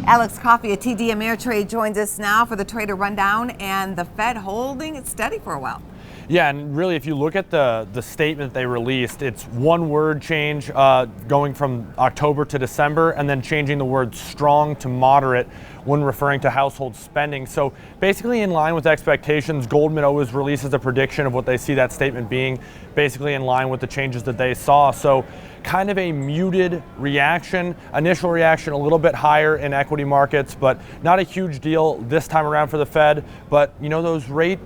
Alex Coffey at TD Ameritrade joins us now for the Trader Rundown, and the Fed holding it steady for a while. Yeah, and really, if you look at the statement they released, it's one word change going from October to December, and then changing the word strong to moderate when referring to household spending. So basically in line with expectations. Goldman always releases a prediction of what they see that statement being, basically in line with the changes that they saw. So kind of a muted reaction. Initial reaction a little bit higher in equity markets, but not a huge deal this time around for the Fed. But you know, those rate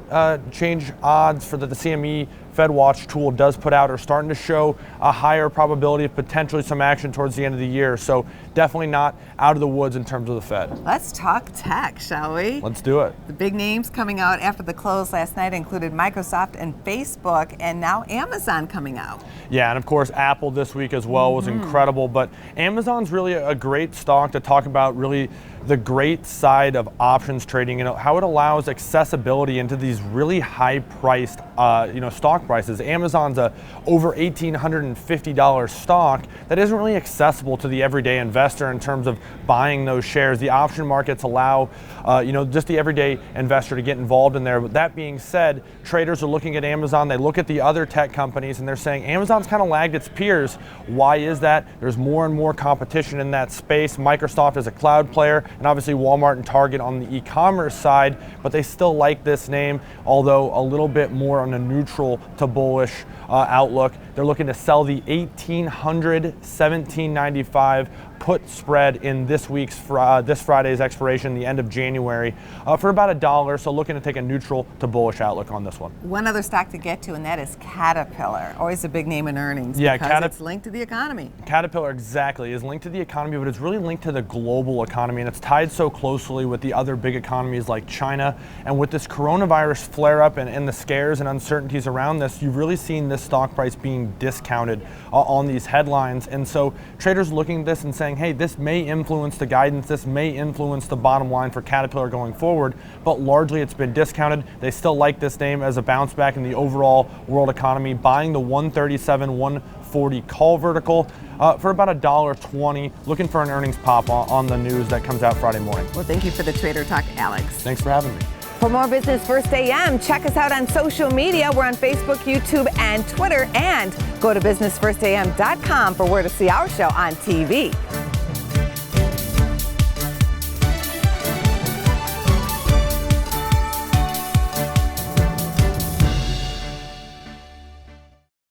change odds for the CME FedWatch tool does put out are starting to show a higher probability of potentially some action towards the end of the year. So definitely not out of the woods in terms of the Fed. Let's talk tech, shall we? Let's do it. The big names coming out after the close last night included Microsoft and Facebook, and now Amazon coming out. Yeah, and of course Apple this week as well was incredible, but Amazon's really a great stock to talk about really the great side of options trading, how it allows accessibility into these really high priced stock prices. Amazon's a over $1,850 stock that isn't really accessible to the everyday investor in terms of buying those shares. The option markets allow just the everyday investor to get involved in there. But that being said, traders are looking at Amazon, they look at the other tech companies, and they're saying Amazon's kind of lagged its peers. Why is that? There's more and more competition in that space. Microsoft is a cloud player, and obviously Walmart and Target on the e-commerce side, but they still like this name, although a little bit more on a neutral to bullish outlook. They're looking to sell the 1,800 $17.95 put spread in this Friday's expiration, the end of January, for about $1. So looking to take a neutral to bullish outlook on this one. One other stock to get to, and that is Caterpillar. Always a big name in earnings. Yeah, because it's linked to the economy. Caterpillar exactly is linked to the economy, but it's really linked to the global economy, and it's tied so closely with the other big economies like China. And with this coronavirus flare up and the scares and uncertainties around this, you've really seen this stock price being discounted on these headlines. And so traders looking at this and saying, hey, this may influence the guidance, this may influence the bottom line for Caterpillar going forward, but largely it's been discounted. They still like this name as a bounce back in the overall world economy, buying the 137, 140 call vertical for about $1.20, looking for an earnings pop on the news that comes out Friday morning. Well, thank you for the Trader Talk, Alex. Thanks for having me. For more Business First AM, check us out on social media. We're on Facebook, YouTube, and Twitter. And go to businessfirstam.com for where to see our show on TV.